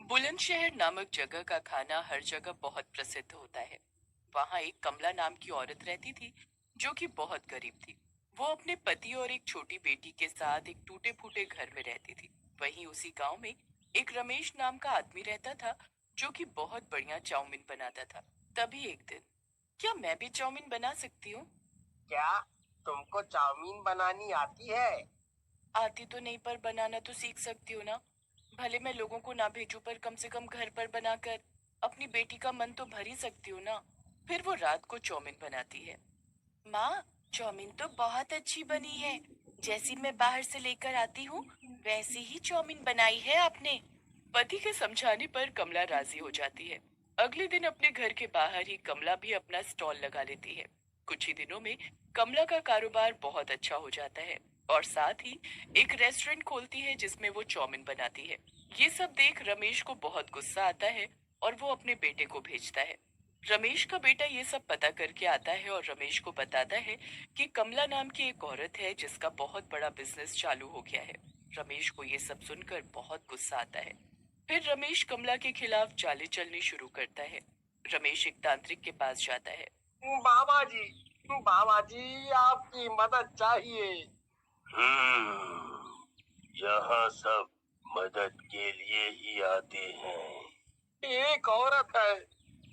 बुलंदशहर नामक जगह का खाना हर जगह बहुत प्रसिद्ध होता है। वहाँ एक कमला नाम की औरत रहती थी जो कि बहुत गरीब थी। वो अपने पति और एक छोटी बेटी के साथ एक टूटे फूटे घर में रहती थी। वहीं उसी गांव में एक रमेश नाम का आदमी रहता था जो कि बहुत बढ़िया चाउमीन बनाता था। तभी एक दिन, क्या मैं भी चाउमीन बना सकती हूँ? क्या तुमको चाउमीन बनानी आती है? आती तो नहीं, पर बनाना तो सीख सकती हूँ ना। भले मैं लोगों को ना भेजूं, पर कम से कम घर पर बनाकर अपनी बेटी का मन तो भर ही सकती हूँ ना। फिर वो रात को चाउमीन बनाती है। माँ, चाउमीन तो बहुत अच्छी बनी है। जैसी मैं बाहर से लेकर आती हूँ वैसी ही चाउमीन बनाई है आपने। पति के समझाने पर कमला राजी हो जाती है। अगले दिन अपने घर के बाहर ही कमला भी अपना स्टॉल लगा लेती है। कुछ ही दिनों में कमला का कारोबार बहुत अच्छा हो जाता है और साथ ही एक रेस्टोरेंट खोलती है जिसमें वो चाउमीन बनाती है। ये सब देख रमेश को बहुत गुस्सा आता है और वो अपने बेटे को भेजता है। रमेश का बेटा ये सब पता करके आता है और रमेश को बताता है कि कमला नाम की एक औरत है जिसका बहुत बड़ा बिजनेस चालू हो गया है। रमेश को ये सब सुनकर बहुत गुस्सा आता है। फिर रमेश कमला के खिलाफ चालें चलनी शुरू करता है। रमेश एक तांत्रिक के पास जाता है। बाबा जी, बाबा जी, आपकी मदद चाहिए। हम्म, यहाँ सब मदद के लिए ही आते हैं। एक औरत है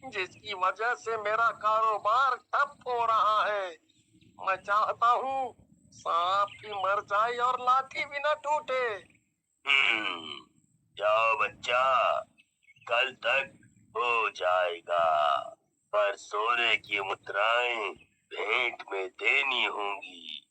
जिसकी वजह से मेरा कारोबार ठप हो रहा है। मैं चाहता हूँ सांप भी मर जाए और लाठी भी न टूटे। हम्म, जाओ बच्चा, कल तक हो जाएगा, पर सोने की मुद्राएं भेंट में देनी होंगी।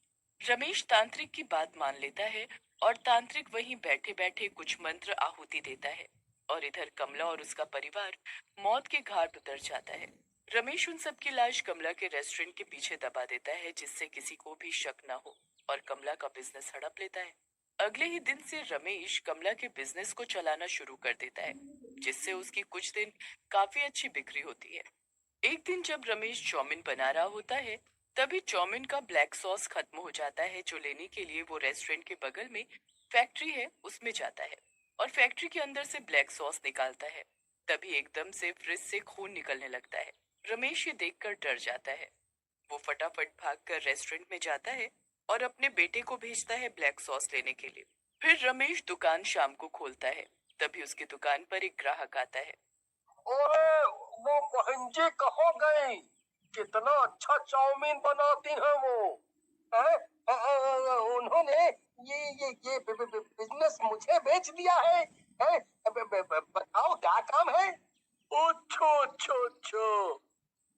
रमेश तांत्रिक की बात मान लेता है और तांत्रिक वहीं बैठे बैठे कुछ मंत्र आहुति देता है। और इधर कमला और उसका परिवार मौत के घाट उतर जाता है। रमेश उन सब की लाश कमला के रेस्टोरेंट के पीछे दबा देता है जिससे किसी को भी शक न हो, और कमला का बिजनेस हड़प लेता है। अगले ही दिन से रमेश कमला के बिजनेस को चलाना शुरू कर देता है, जिससे उसकी कुछ दिन काफी अच्छी बिक्री होती है। एक दिन जब रमेश चाउमीन बना रहा होता है, तभी चाउमीन का ब्लैक सॉस खत्म हो जाता है, जो लेने के लिए वो रेस्टोरेंट के बगल में फैक्ट्री है उसमें जाता है और फैक्ट्री के अंदर से ब्लैक सॉस निकालता है। तभी एकदम से फ्रिज से खून निकलने लगता है। रमेश ये देखकर डर जाता है। वो फटाफट भागकर रेस्टोरेंट में जाता है और अपने बेटे को भेजता है ब्लैक सॉस लेने के लिए। फिर रमेश दुकान शाम को खोलता है। तभी उसकी दुकान पर एक ग्राहक आता है। अरे, वो बहन जी कहाँ गई? कितना अच्छा चाउमीन बनाती हैं वो। हैं? उन्होंने ये बिजनेस मुझे बेच दिया है। हैं? बताओ क्या काम है? अच्छा अच्छा अच्छा,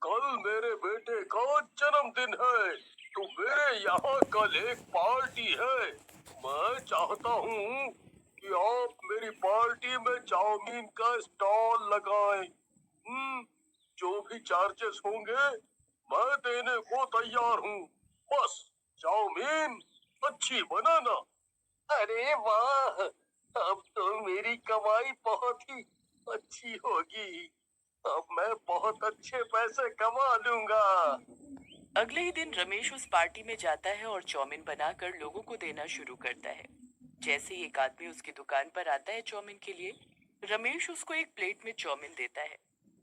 कल मेरे बेटे का जन्मदिन है, तो मेरे यहाँ कल एक पार्टी है। मैं चाहता हूँ कि आप मेरी पार्टी में चाउमीन का स्टॉल लगाएं। जो भी चार्जेस होंगे मैं देने को तैयार हूँ। बस चाउमीन अच्छी बनाना। अरे वाह, अब तो मेरी कमाई बहुत ही अच्छी होगी। अब मैं बहुत अच्छे पैसे कमा लूंगा। अगले ही दिन रमेश उस पार्टी में जाता है और चाउमीन बनाकर लोगों को देना शुरू करता है। जैसे ही एक आदमी उसकी दुकान पर आता है चाउमीन के लिए, रमेश उसको एक प्लेट में चाउमीन देता है।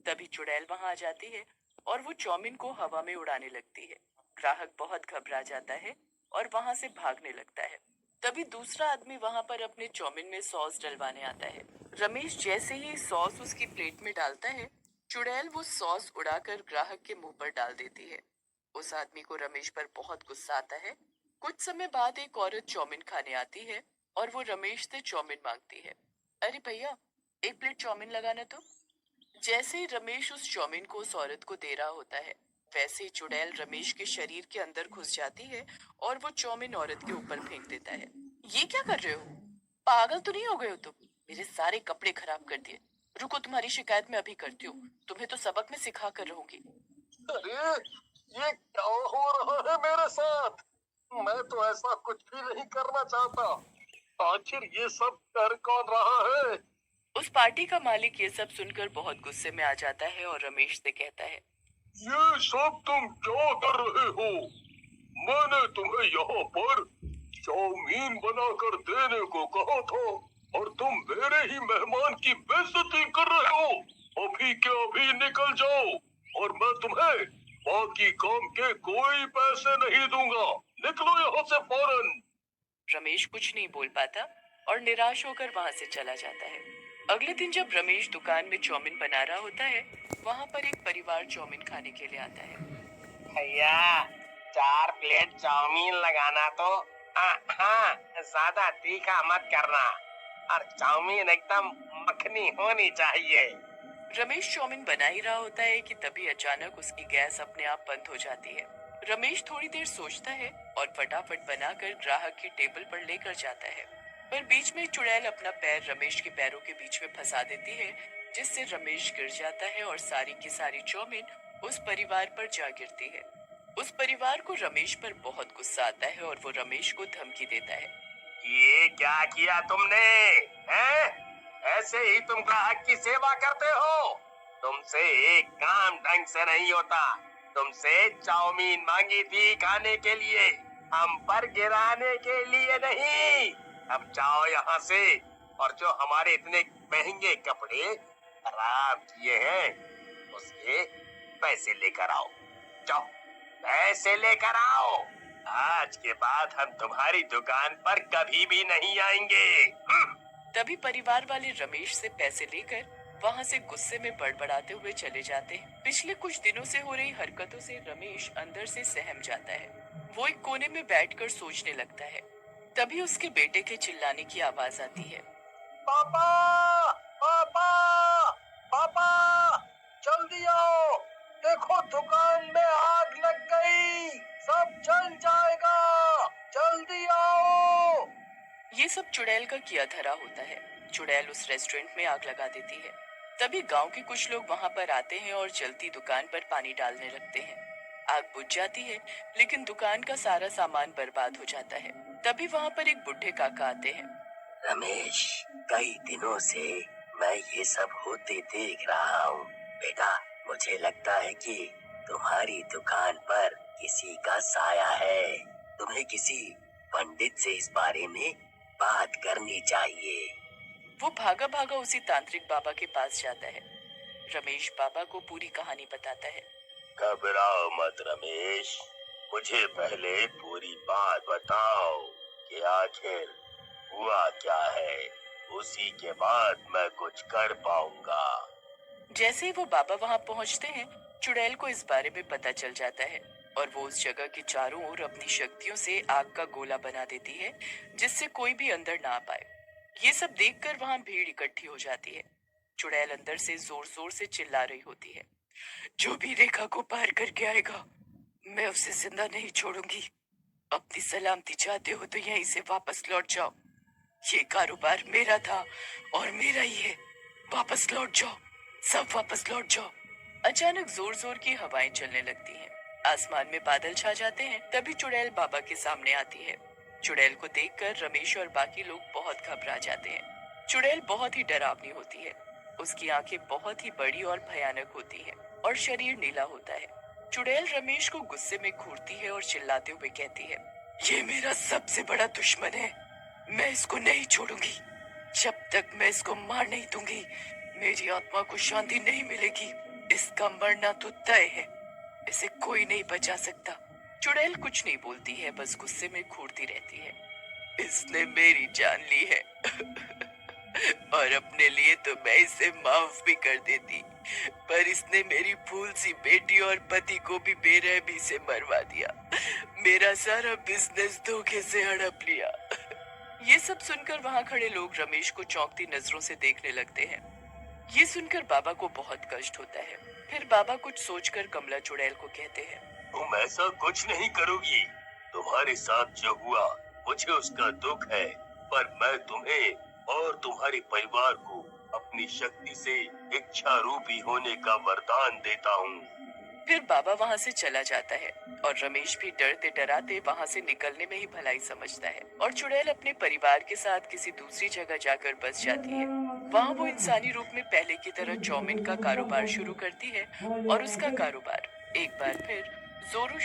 तभी चुड़ैल वहां आ जाती है और वो चाउमीन को हवा में उड़ाने लगती है। ग्राहक बहुत घबरा जाता है और वहां से भागने लगता है। तभी दूसरा आदमी वहां पर अपने चाउमीन में सॉस डलवाने आता है। रमेश जैसे ही सॉस उसकी प्लेट में डालता है, चुड़ैल वो सॉस उड़ाकर ग्राहक के मुंह पर डाल देती है। उस आदमी को रमेश पर बहुत गुस्सा आता है। कुछ समय बाद एक औरत चाउमीन खाने आती है और वो रमेश से चाउमीन मांगती है। अरे भैया, एक प्लेट चाउमीन लगाना तो। जैसे ही रमेश उस चाउमीन को उस औरत को दे रहा होता है, वैसे ही चुड़ैल रमेश के शरीर के अंदर घुस जाती है और वो चाउमीन औरत के ऊपर फेंक देता है। ये क्या कर रहे हो? पागल तो नहीं हो गए हो तुम? मेरे सारे कपड़े खराब कर दिए। रुको, तुम्हारी शिकायत मैं अभी करती हूँ। तुम्हें तो सबक में सिखा कर रहूंगी। अरे, ये क्या हो रहा है मेरे साथ? मैं तो ऐसा कुछ भी नहीं करना चाहता। आखिर ये सब कर कौन रहा है? उस पार्टी का मालिक ये सब सुनकर बहुत गुस्से में आ जाता है और रमेश से कहता है। ये सब तुम क्या कर रहे हो? मैंने तुम्हें यहाँ पर चाउमीन बनाकर देने को कहा था। और तुम मेरे ही मेहमान की बेइज्जती कर रहे हो। अभी के अभी निकल जाओ और मैं तुम्हें बाकी काम के कोई पैसे नहीं दूंगा। निकलो यहाँ से फौरन। रमेश कुछ नहीं बोल पाता और निराश होकर वहां से चला जाता है। अगले दिन जब रमेश दुकान में चाउमीन बना रहा होता है, वहां पर एक परिवार चाउमीन खाने के लिए आता है। भैया 4 प्लेट चाउमीन लगाना तो हाँ, ज्यादा तीखा मत करना और चाउमीन एकदम मखनी होनी चाहिए। रमेश चाउमीन बना ही रहा होता है कि तभी अचानक उसकी गैस अपने आप बंद हो जाती है। रमेश थोड़ी देर सोचता है और फटाफट बनाकर ग्राहक की टेबल पर लेकर जाता है, पर बीच में चुड़ैल अपना पैर रमेश के पैरों के बीच में फंसा देती है, जिससे रमेश गिर जाता है और सारी की सारी चाउमीन उस परिवार पर जा गिरती है। उस परिवार को रमेश पर बहुत गुस्सा आता है और वो रमेश को धमकी देता है। ये क्या किया तुमने? हैं? ऐसे ही तुम ग्राहक की सेवा करते हो? तुमसे एक काम ढंग से नहीं होता। तुमसे चाउमीन मांगी थी खाने के लिए, हम पर गिराने के लिए नहीं। अब जाओ यहाँ से और जो हमारे इतने महंगे कपड़े खराब किए हैं उसके पैसे लेकर आओ। जाओ पैसे लेकर आओ। आज के बाद हम तुम्हारी दुकान पर कभी भी नहीं आएंगे। तभी परिवार वाले रमेश से पैसे लेकर वहां से गुस्से में बड़बड़ाते हुए चले जाते हैं। पिछले कुछ दिनों से हो रही हरकतों से रमेश अंदर से सहम जाता है। वो एक कोने में बैठकर सोचने लगता है। तभी उसके बेटे के चिल्लाने की आवाज आती है। पापा, पापा, पापा, जल्दी आओ। देखो दुकान में आग लग गई, सब जल जाएगा, जल्दी आओ। ये सब चुड़ैल का किया धरा होता है। चुड़ैल उस रेस्टोरेंट में आग लगा देती है। तभी गांव के कुछ लोग वहां पर आते हैं और जलती दुकान पर पानी डालने लगते हैं। आग बुझ जाती है, लेकिन दुकान का सारा सामान बर्बाद हो जाता है। तभी वहां पर एक बुढ़े काका आते हैं। रमेश, कई दिनों से मैं ये सब होते देख रहा हूँ। बेटा, मुझे लगता है कि तुम्हारी दुकान पर किसी का साया है। तुम्हें किसी पंडित से इस बारे में बात करनी चाहिए। वो भागा भागा उसी तांत्रिक बाबा के पास जाता है। रमेश बाबा को पूरी कहानी बताता है। घबराओ मत रमेश, मुझे पहले पूरी बात बताओ कि आखिर हुआ क्या है। उसी के बाद मैं कुछ कर पाऊंगा। जैसे ही वो बाबा वहां पहुंचते हैं, चुड़ैल को इस बारे में पता चल जाता है और वो उस जगह के चारों ओर अपनी शक्तियों से आग का गोला बना देती है, जिससे कोई भी अंदर ना आ पाए। ये सब देखकर वहां भीड़ इकट्ठी हो जाती है। चुड़ैल अंदर से जोर जोर से चिल्ला रही होती है। जो भी रेखा को पार करके आएगा, मैं उसे जिंदा नहीं छोड़ूंगी। अपनी सलामती चाहते हो तो यहीं से वापस लौट जाओ। ये कारोबार मेरा था और मेरा ही है। वापस लौट जाओ, सब वापस लौट जाओ। अचानक जोर जोर की हवाएं चलने लगती हैं। आसमान में बादल छा जाते हैं। तभी चुड़ैल बाबा के सामने आती है। चुड़ैल को देखकर रमेश और बाकी लोग बहुत घबरा जाते हैं। चुड़ैल बहुत ही डरावनी होती है। उसकी आंखें बहुत ही बड़ी और भयानक होती हैं और शरीर नीला होता है। चुड़ैल रमेश को गुस्से में घूरती है और चिल्लाते हुए कहती है, ये मेरा सबसे बड़ा दुश्मन है। मैं इसको नहीं छोड़ूंगी। जब तक मैं इसको मार नहीं दूंगी, मेरी आत्मा को शांति नहीं मिलेगी। इसका मरना तो तय है। इसे कोई नहीं बचा सकता। चुड़ैल कुछ नहीं बोलती है, बस गुस्से में घूरती रहती है। इसने मेरी जान ली है और अपने लिए तो मैं इसे माफ भी कर देती, पर इसने मेरी फूल सी बेटी और पति को भी बेरहमी से मरवा दिया। मेरा सारा बिजनेस धोखे से हड़प लिया। ये सब सुनकर वहां खड़े लोग रमेश को चौंकती नजरों से देखने लगते हैं। ये सुनकर बाबा को बहुत कष्ट होता है। फिर बाबा कुछ सोचकर कमला चुड़ैल को कहते हैं, तुम ऐसा कुछ नहीं करोगी। तुम्हारे साथ जो हुआ मुझे उसका दुख है, पर मैं तुम्हें और तुम्हारे परिवार को अपनी शक्ति से इच्छा रूपी होने का वरदान देता हूँ। फिर बाबा वहां से चला जाता है और रमेश भी डरते डराते वहां से निकलने में ही भलाई समझता है और चुड़ैल अपने परिवार के साथ किसी दूसरी जगह जाकर बस जाती है। वहां वो इंसानी रूप में पहले की तरह चाउमीन का कारोबार शुरू करती है और उसका कारोबार एक बार फिर जोरों